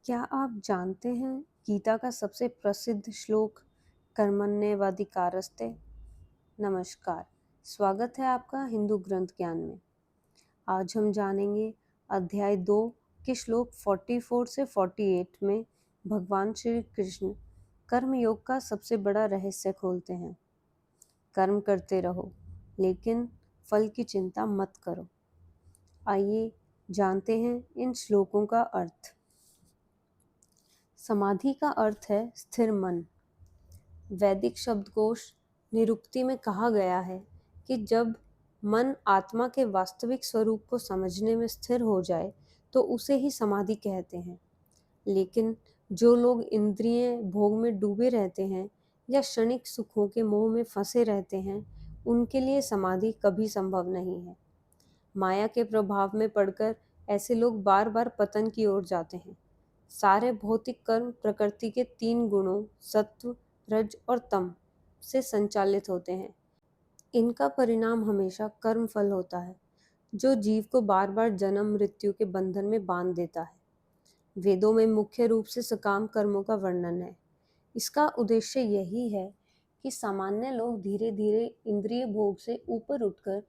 क्या आप जानते हैं गीता का सबसे प्रसिद्ध श्लोक कर्मण्येवाधिकारस्ते? नमस्कार, स्वागत है आपका हिंदू ग्रंथ ज्ञान में। आज हम जानेंगे अध्याय 2 के श्लोक 44 से 48 में भगवान श्री कृष्ण कर्म योग का सबसे बड़ा रहस्य खोलते हैं। कर्म करते रहो, लेकिन फल की चिंता मत करो। आइए जानते हैं इन श्लोकों का अर्थ। समाधि का अर्थ है स्थिर मन। वैदिक शब्दकोश निरुक्ति में कहा गया है कि जब मन आत्मा के वास्तविक स्वरूप को समझने में स्थिर हो जाए तो उसे ही समाधि कहते हैं। लेकिन जो लोग इंद्रिय भोग में डूबे रहते हैं या क्षणिक सुखों के मोह में फंसे रहते हैं, उनके लिए समाधि कभी संभव नहीं है। माया के प्रभाव में पड़कर ऐसे लोग बार बार पतन की ओर जाते हैं। सारे भौतिक कर्म प्रकृति के 3 गुणों सत्व, रज और तम से संचालित होते हैं। इनका परिणाम हमेशा कर्म फल होता है, जो जीव को बार बार जन्म मृत्यु के बंधन में बांध देता है। वेदों में मुख्य रूप से सकाम कर्मों का वर्णन है। इसका उद्देश्य यही है कि सामान्य लोग धीरे धीरे इंद्रिय भोग से ऊपर उठकर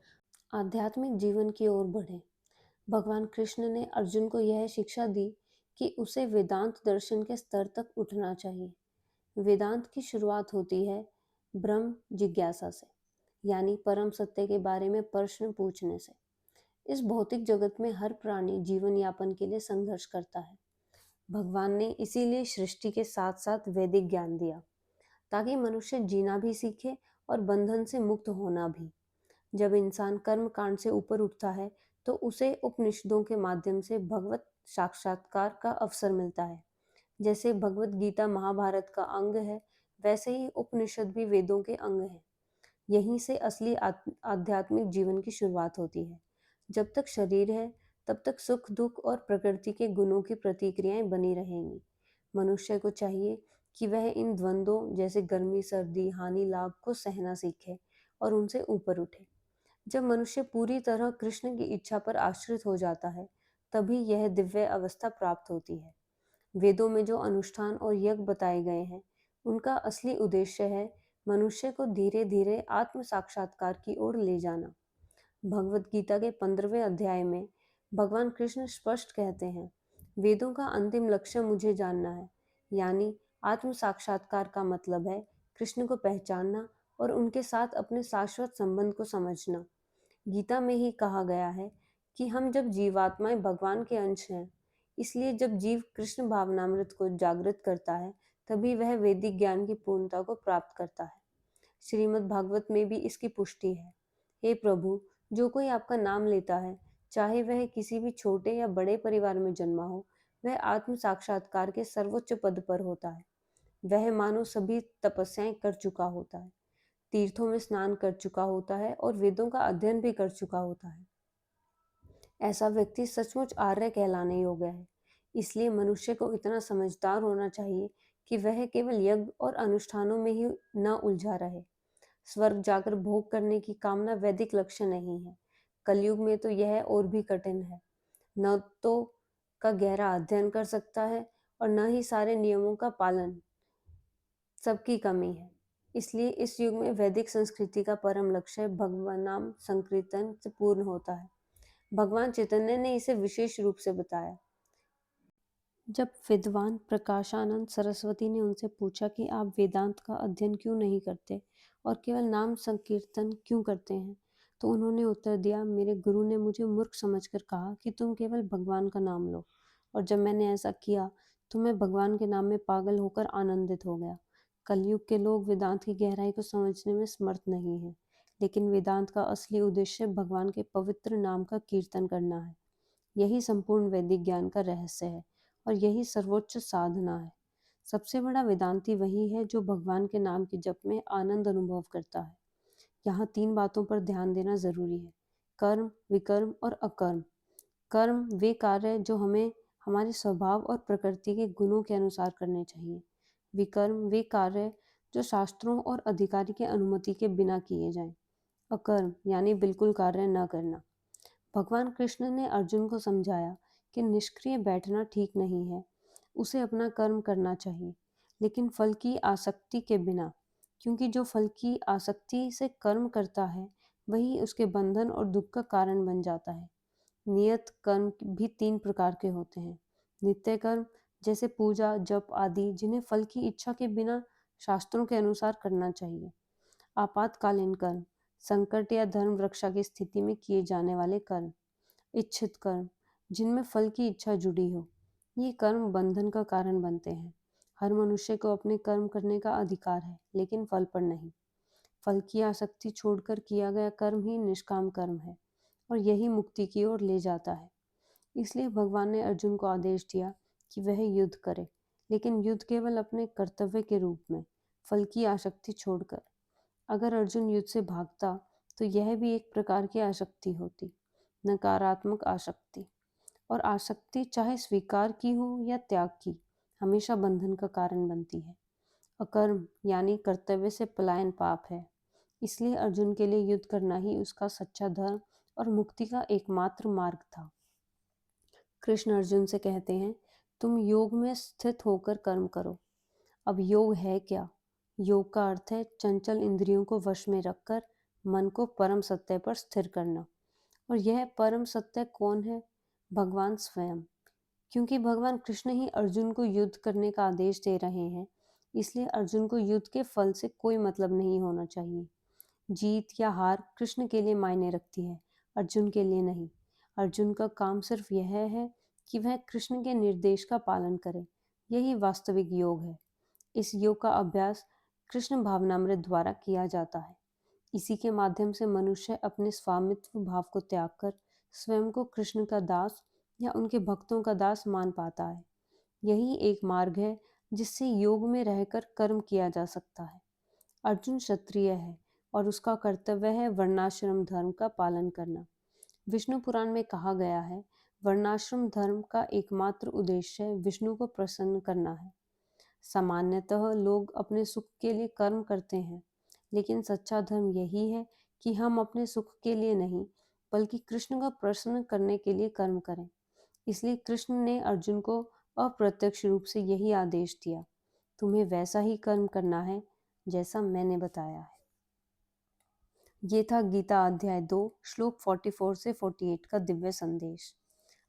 आध्यात्मिक जीवन की ओर बढ़ें। भगवान कृष्ण ने अर्जुन को यह शिक्षा दी कि उसे वेदांत दर्शन के स्तर तक उठना चाहिए। वेदांत की शुरुआत होती है ब्रह्म जिज्ञासा से, यानी परम सत्य के बारे में प्रश्न पूछने से। इस भौतिक जगत में हर प्राणी जीवन यापन के लिए संघर्ष करता है। भगवान ने इसीलिए सृष्टि के साथ साथ वैदिक ज्ञान दिया, ताकि मनुष्य जीना भी सीखे और बंधन से मुक्त होना भी। जब इंसान कर्म कांड से ऊपर उठता है तो उसे उपनिषदों के माध्यम से भगवत साक्षात्कार का अवसर मिलता है। जैसे भगवत गीता महाभारत का अंग है, वैसे ही उपनिषद भी वेदों के अंग है। यहीं से असली आध्यात्मिक जीवन की शुरुआत होती है। जब तक शरीर है तब तक सुख दुख और प्रकृति के गुणों की प्रतिक्रियाएं बनी रहेंगी। मनुष्य को चाहिए कि वह इन द्वंद्वों जैसे गर्मी सर्दी हानि लाभ को सहना सीखे और उनसे ऊपर उठे। जब मनुष्य पूरी तरह कृष्ण की इच्छा पर आश्रित हो जाता है, तभी यह दिव्य अवस्था प्राप्त होती है। वेदों में जो अनुष्ठान और यज्ञ बताए गए हैं, उनका असली उद्देश्य है मनुष्य को धीरे धीरे आत्म साक्षात्कार की ओर ले जाना। भगवत गीता के 15वें अध्याय में भगवान कृष्ण स्पष्ट कहते हैं, वेदों का अंतिम लक्ष्य मुझे जानना है, यानी आत्म साक्षात्कार का मतलब है कृष्ण को पहचानना और उनके साथ अपने शाश्वत संबंध को समझना। गीता में ही कहा गया है कि हम जब जीवात्माएं भगवान के अंश हैं, इसलिए जब जीव कृष्ण भावनामृत को जागृत करता है, तभी वह वैदिक ज्ञान की पूर्णता को प्राप्त करता है। श्रीमद् भागवत में भी इसकी पुष्टि है। हे प्रभु, जो कोई आपका नाम लेता है, चाहे वह किसी भी छोटे या बड़े परिवार में जन्मा हो, वह आत्म साक्षात्कार के सर्वोच्च पद पर होता है। वह मानो सभी तपस्याएं कर चुका होता है, तीर्थों में स्नान कर चुका होता है और वेदों का अध्ययन भी कर चुका होता है। ऐसा व्यक्ति सचमुच आर्य कहलाने योग्य है। इसलिए मनुष्य को इतना समझदार होना चाहिए कि वह केवल यज्ञ और अनुष्ठानों में ही न उलझा रहे। स्वर्ग जाकर भोग करने की कामना वैदिक लक्ष्य नहीं है। कलयुग में तो यह और भी कठिन है। न तो का गहरा अध्ययन कर सकता है और न ही सारे नियमों का पालन, सबकी कमी है। इसलिए इस युग में वैदिक संस्कृति का परम लक्ष्य भगवान नाम संकीर्तन से पूर्ण होता है। भगवान चैतन्य ने इसे विशेष रूप से बताया। जब विद्वान प्रकाशानंद सरस्वती ने उनसे पूछा कि आप वेदांत का अध्ययन क्यों नहीं करते और केवल नाम संकीर्तन क्यों करते हैं, तो उन्होंने उत्तर दिया, मेरे गुरु ने मुझे मूर्ख समझकर कहा कि तुम केवल भगवान का नाम लो, और जब मैंने ऐसा किया तो मैं भगवान के नाम में पागल होकर आनंदित हो गया। कलयुग के लोग वेदांत की गहराई को समझने में समर्थ नहीं है, लेकिन वेदांत का असली उद्देश्य भगवान के पवित्र नाम का कीर्तन करना है। यही संपूर्ण वैदिक ज्ञान का रहस्य है और यही सर्वोच्च साधना है। सबसे बड़ा वेदांती वही है जो भगवान के नाम के जप में आनंद अनुभव करता है। यहाँ 3 बातों पर ध्यान देना जरूरी है: कर्म, विकर्म और अकर्म। कर्म वे कार्य जो हमें हमारे स्वभाव और प्रकृति के गुणों के अनुसार करने चाहिए। विकर्म वे कार्य जो शास्त्रों और अधिकारी के अनुमति के बिना किए जाएं। अकर्म यानी बिल्कुल कार्य न करना। भगवान कृष्ण ने अर्जुन को समझाया कि निष्क्रिय बैठना ठीक नहीं है। उसे अपना कर्म करना चाहिए, लेकिन फल की आसक्ति के बिना, क्योंकि जो फल की आसक्ति से कर्म करता है वही उसके बंधन और दुख का कारण बन जाता है। नियत कर्म भी 3 प्रकार के होते हैं। नित्य कर्म जैसे पूजा, जप आदि, जिन्हें फल की इच्छा के बिना शास्त्रों के अनुसार करना चाहिए। आपातकालीन कर्म, संकट या धर्म रक्षा की स्थिति में किए जाने वाले कर्म। इच्छित कर्म, जिनमें फल की इच्छा जुड़ी हो। ये कर्म बंधन का कारण बनते हैं। हर मनुष्य को अपने कर्म करने का अधिकार है, लेकिन फल पर नहीं। फल की आसक्ति छोड़कर किया गया कर्म ही निष्काम कर्म है और यही मुक्ति की ओर ले जाता है। इसलिए भगवान ने अर्जुन को आदेश दिया कि वह युद्ध करे, लेकिन युद्ध केवल अपने कर्तव्य के रूप में, फल की आसक्ति छोड़कर। अगर अर्जुन युद्ध से भागता तो यह भी एक प्रकार की आसक्ति होती, नकारात्मक आसक्ति। और आसक्ति चाहे स्वीकार की हो या त्याग की, हमेशा बंधन का कारण बनती है। अकर्म यानी कर्तव्य से पलायन पाप है। इसलिए अर्जुन के लिए युद्ध करना ही उसका सच्चा धर्म और मुक्ति का एकमात्र मार्ग था। कृष्ण अर्जुन से कहते हैं, तुम योग में स्थित होकर कर्म करो। अब योग है क्या? योग का अर्थ है चंचल इंद्रियों को वश में रखकर मन को परम सत्य पर स्थिर करना। और यह परम सत्य कौन है? भगवान स्वयं। क्योंकि भगवान कृष्ण ही अर्जुन को युद्ध करने का आदेश दे रहे हैं, इसलिए अर्जुन को युद्ध के फल से कोई मतलब नहीं होना चाहिए। जीत या हार कृष्ण के लिए मायने रखती है, अर्जुन के लिए नहीं। अर्जुन का काम सिर्फ यह है कि वह कृष्ण के निर्देश का पालन करे। यही वास्तविक योग है। इस योग का अभ्यास कृष्ण भावनामृत द्वारा किया जाता है। इसी के माध्यम से मनुष्य अपने स्वामित्व भाव को त्याग कर स्वयं को कृष्ण का दास या उनके भक्तों का दास मान पाता है। यही एक मार्ग है जिससे योग में रहकर कर्म किया जा सकता है। अर्जुन क्षत्रिय है और उसका कर्तव्य है वर्णाश्रम धर्म का पालन करना। विष्णु पुराण में कहा गया है, वर्णाश्रम धर्म का एकमात्र उद्देश्य विष्णु को प्रसन्न करना है। सामान्यतः लोग अपने सुख के लिए कर्म करते हैं, लेकिन सच्चा धर्म यही है कि हम अपने सुख के लिए नहीं, बल्कि कृष्ण को प्रसन्न करने के लिए कर्म करें। इसलिए कृष्ण ने अर्जुन को अप्रत्यक्ष रूप से यही आदेश दिया, तुम्हें वैसा ही कर्म करना है जैसा मैंने बताया है। ये था गीता अध्याय 2 श्लोक 44 से 48 का दिव्य संदेश।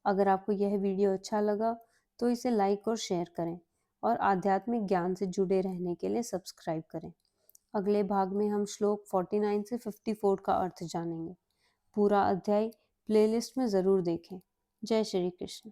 अगर आपको यह वीडियो अच्छा लगा तो इसे लाइक और शेयर करें और आध्यात्मिक ज्ञान से जुड़े रहने के लिए सब्सक्राइब करें। अगले भाग में हम श्लोक 49 से 54 का अर्थ जानेंगे। पूरा अध्याय प्लेलिस्ट में ज़रूर देखें। जय श्री कृष्ण।